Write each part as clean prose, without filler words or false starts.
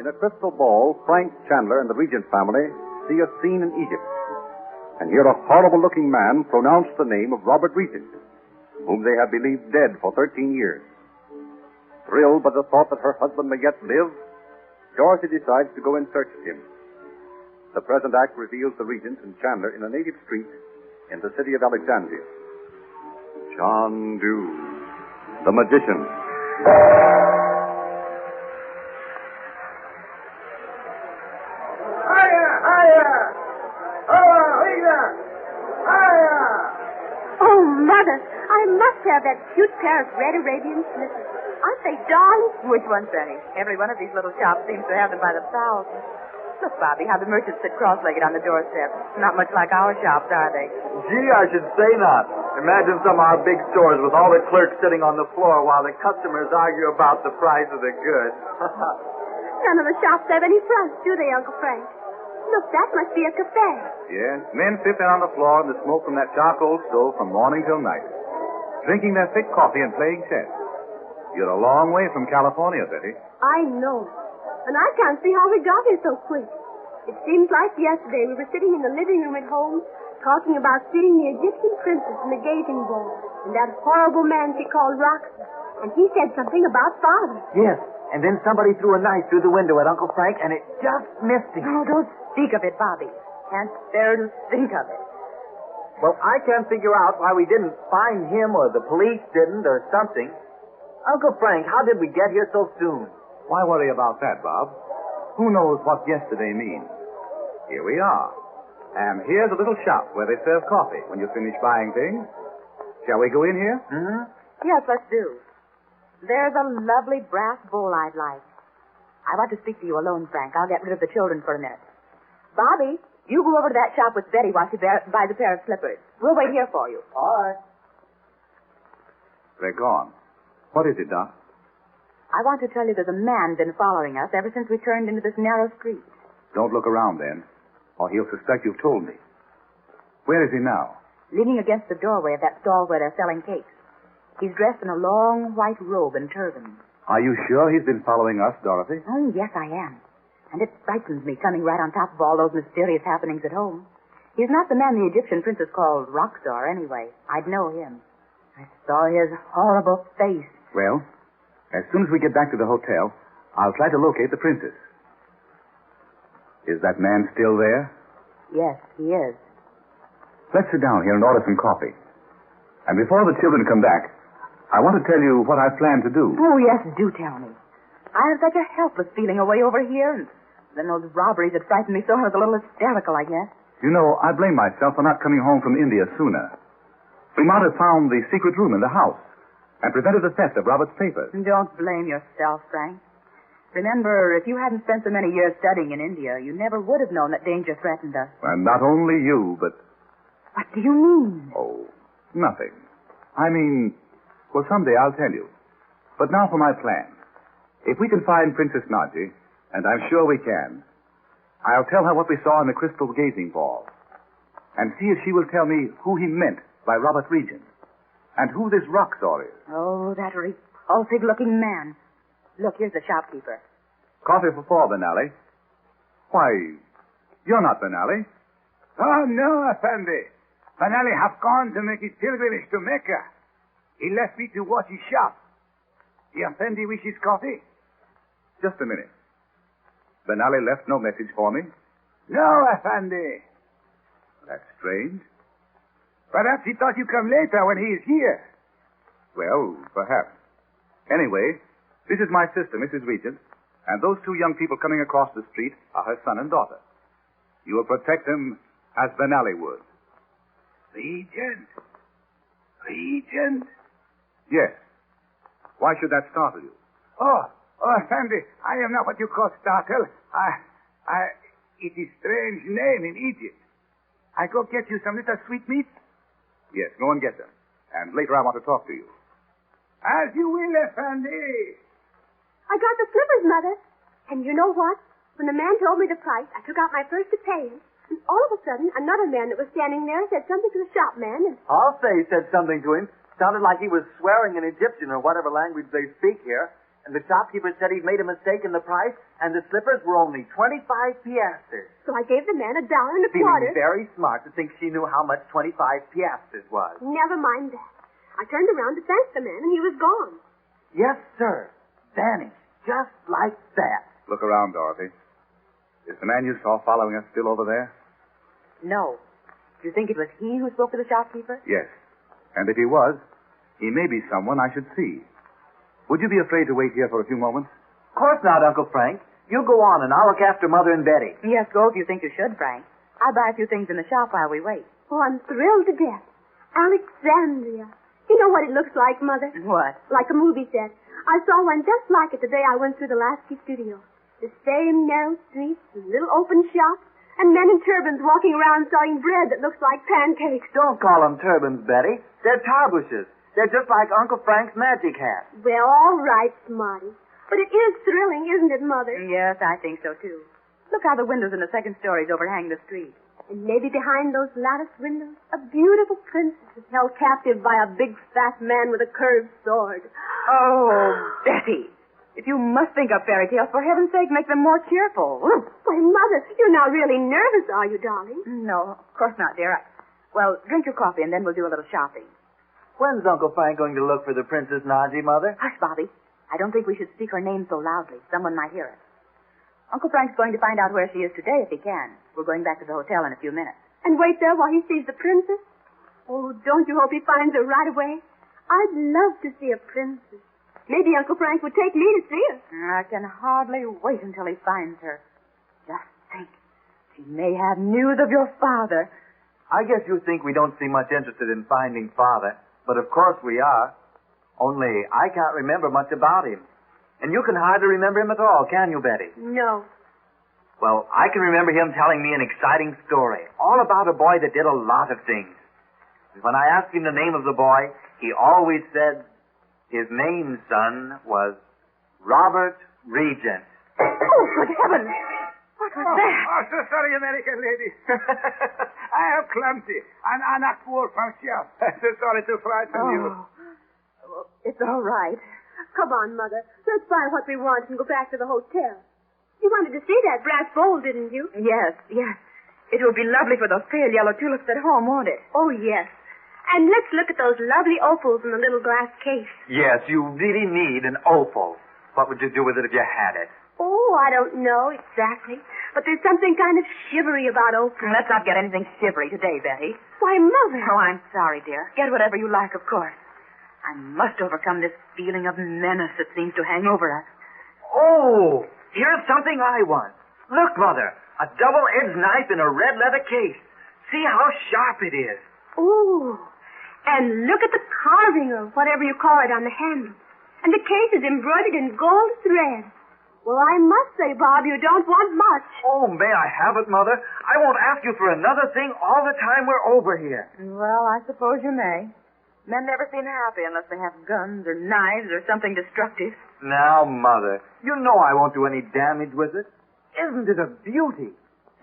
In a crystal ball, Frank Chandler and the Regent family see a scene in Egypt and hear a horrible-looking man pronounce the name of Robert Regent, whom they have believed dead for 13 years. Thrilled by the thought that her husband may yet live, Dorothy decides to go in search of him. The present act reveals the Regent and Chandler in a native street in the city of Alexandria. Chandu, the magician. Oh, Mother, I must have that cute pair of red Arabian slippers. Aren't they darling? Which ones, Benny? Every one of these little shops seems to have them by the thousands. Look, Bobby, how the merchants sit cross-legged on the doorstep. Not much like our shops, are they? Gee, I should say not. Imagine some of our big stores with all the clerks sitting on the floor while the customers argue about the price of the goods. None of the shops have any fronts, do they, Uncle Frank? Look, that must be a cafe. Yes, men sit there on the floor in the smoke from that charcoal stove from morning till night, drinking their thick coffee and playing chess. You're a long way from California, Betty. I know. And I can't see how we got here so quick. It seems like yesterday we were sitting in the living room at home talking about seeing the Egyptian princess in the gazing ball and that horrible man she called Roxy. And he said something about Father. Yes, and then somebody threw a knife through the window at Uncle Frank, and it just missed him. Oh, don't speak of it, Bobby. Can't bear to think of it. Well, I can't figure out why we didn't find him or the police didn't or something. Uncle Frank, how did we get here so soon? Why worry about that, Bob? Who knows what yesterday means? Here we are. And here's a little shop where they serve coffee when you finish buying things. Shall we go in here? Mm-hmm. Yes, let's do. There's a lovely brass bowl I'd like. I want to speak to you alone, Frank. I'll get rid of the children for a minute. Bobby, you go over to that shop with Betty while she buys a pair of slippers. We'll wait here for you. All right. They're gone. What is it, Doc? I want to tell you there's a man been following us ever since we turned into this narrow street. Don't look around, then, or he'll suspect you've told me. Where is he now? Leaning against the doorway of that stall where they're selling cakes. He's dressed in a long white robe and turban. Are you sure he's been following us, Dorothy? Oh, yes, I am. And it frightens me coming right on top of all those mysterious happenings at home. He's not the man the Egyptian princess called Rockstar, anyway. I'd know him. I saw his horrible face. Well, as soon as we get back to the hotel, I'll try to locate the princess. Is that man still there? Yes, he is. Let's sit down here and order some coffee. And before the children come back, I want to tell you what I plan to do. Oh, yes, do tell me. I have such a helpless feeling away over here, and then those robberies had frightened me so I was a little hysterical, I guess. You know, I blame myself for not coming home from India sooner. We might have found the secret room in the house and prevented the theft of Robert's papers. Don't blame yourself, Frank. Remember, if you hadn't spent so many years studying in India, you never would have known that danger threatened us. And not only you, but... What do you mean? Oh, nothing. I mean, well, someday I'll tell you. But now for my plan. If we can find Princess Naji, and I'm sure we can, I'll tell her what we saw in the crystal gazing ball, and see if she will tell me who he meant by Robert Regent, and who this rock star is. Oh, that repulsive-looking man. Look, here's the shopkeeper. Coffee for four, Benally. Why, you're not Benally. Oh, no, Effendi. Benally have gone to make his pilgrimage to Mecca. He left me to watch his shop. The Effendi wishes coffee? Just a minute. Benally left no message for me. No, Effendi. That's strange. Perhaps he thought you come later when he is here. Well, perhaps. Anyway, this is my sister, Mrs. Regent, and those two young people coming across the street are her son and daughter. You will protect them as Benally would. Regent? Regent? Yes. Why should that startle you? Oh, Effendi, I am not what you call startled. It is strange name in Egypt. I go get you some little sweetmeats? Yes, go and get them. And later I want to talk to you. As you will, Effendi. I got the slippers, Mother. And you know what? When the man told me the price, I took out my purse to pay him. And all of a sudden, another man that was standing there said something to the shopman, and I'll say he said something to him. Sounded like he was swearing in Egyptian or whatever language they speak here. And the shopkeeper said he'd made a mistake in the price, and the slippers were only 25 piastres. so I gave the man $1.25. Feeling very smart to think she knew how much 25 piastres was. Never mind that. I turned around to thank the man, and he was gone. Yes, sir. Vanished. Just like that. Look around, Dorothy. Is the man you saw following us still over there? No. Do you think it was he who spoke to the shopkeeper? Yes. And if he was, he may be someone I should see. Would you be afraid to wait here for a few moments? Of course not, Uncle Frank. You go on, and I'll look after Mother and Betty. Yes, go if you think you should, Frank. I'll buy a few things in the shop while we wait. Oh, I'm thrilled to death. Alexandria. You know what it looks like, Mother? What? Like a movie set. I saw one just like it the day I went through the Lasky studio. The same narrow streets, little open shops, and men in turbans walking around selling bread that looks like pancakes. Don't call them turbans, Betty. They're tarbushes. They're just like Uncle Frank's magic hat. Well, all right, Smarty. But it is thrilling, isn't it, Mother? Yes, I think so, too. Look how the windows in the second stories overhang the street. And maybe behind those lattice windows, a beautiful princess is held captive by a big, fat man with a curved sword. Oh, Betty. If you must think up fairy tales, for heaven's sake, make them more cheerful. Ooh. Why, Mother, you're not really nervous, are you, darling? No, of course not, dear. Well, drink your coffee, and then we'll do a little shopping. When's Uncle Frank going to look for the Princess Naji, Mother? Hush, Bobby. I don't think we should speak her name so loudly. Someone might hear us. Uncle Frank's going to find out where she is today if he can. We're going back to the hotel in a few minutes. And wait there while he sees the princess? Oh, don't you hope he finds her right away? I'd love to see a princess. Maybe Uncle Frank would take me to see her. I can hardly wait until he finds her. Just think. She may have news of your father. I guess you think we don't seem much interested in finding Father, but of course we are. Only I can't remember much about him. And you can hardly remember him at all, can you, Betty? No. Well, I can remember him telling me an exciting story, all about a boy that did a lot of things. When I asked him the name of the boy, he always said his name, son, was Robert Regent. Oh, good heavens! What was that? Oh, so sorry, American lady. I am clumsy, and I'm not poor from shop. So sorry to frighten you. Oh, it's all right. Come on, Mother. Let's buy what we want and go back to the hotel. You wanted to see that brass bowl, didn't you? Yes, yes. It will be lovely for those pale yellow tulips at home, won't it? Oh, yes. And let's look at those lovely opals in the little glass case. Yes, you really need an opal. What would you do with it if you had it? Oh, I don't know exactly. But there's something kind of shivery about opals. Let's not get anything shivery today, Betty. Why, Mother. Oh, I'm sorry, dear. Get whatever you like, of course. I must overcome this feeling of menace that seems to hang over us. Oh, here's something I want. Look, Mother, a double-edged knife in a red leather case. See how sharp it is. Ooh. And look at the carving or whatever you call it on the handle. And the case is embroidered in gold thread. Well, I must say, Bob, you don't want much. Oh, may I have it, Mother? I won't ask you for another thing all the time we're over here. Well, I suppose you may. Men never seem happy unless they have guns or knives or something destructive. Now, Mother, you know I won't do any damage with it. Isn't it a beauty?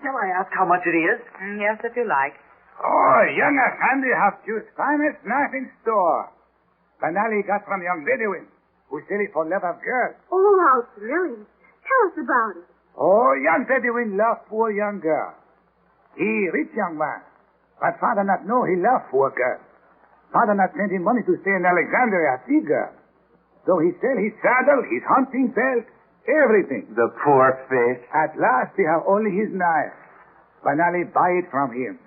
Shall I ask how much it is? Yes, if you like. Oh, young Effendi have choose finest knife in store. Banali got from young Bedouin, who sell it for love of girl. Oh, how thrilling. Tell us about it. Oh, young Bedouin love poor young girl. He rich young man, but father not know he love poor girl. Father not send him money to stay in Alexandria, see girl. So he sell his saddle, his hunting belt, everything. The poor fish. At last he have only his knife. Banali buy it from him.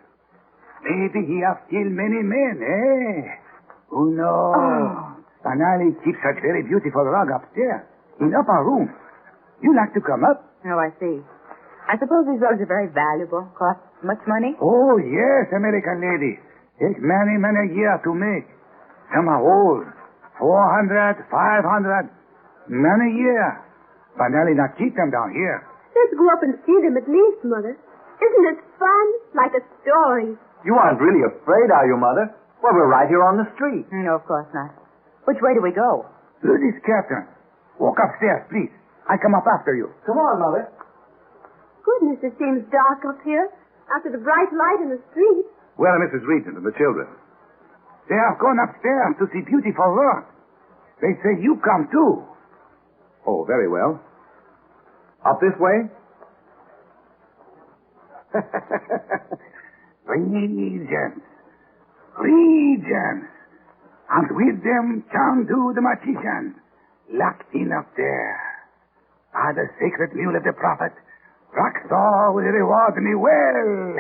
Maybe he have killed many men, eh? Who knows? Oh. Banali keeps such very beautiful rug upstairs, in upper room. You like to come up? Oh, I see. I suppose these rugs are very valuable. Cost much money? Oh, yes, American lady. Take many, many years to make. Some are old. 400, 500. Many years. Banali not keep them down here. Let's go up and see them at least, Mother. Isn't it fun? Like a story. You aren't really afraid, are you, Mother? Well, we're right here on the street. No, of course not. Which way do we go? Through this curtain. Walk upstairs, please. I come up after you. Come on, Mother. Goodness, it seems dark up here after the bright light in the street. Where are Mrs. Regent and the children? They have gone upstairs to see beautiful work. They say you come too. Oh, very well. Up this way? Regents. Regents. And with them, Chandu the magician, locked in up there. By the sacred mule of the prophet, Roxor will reward me well.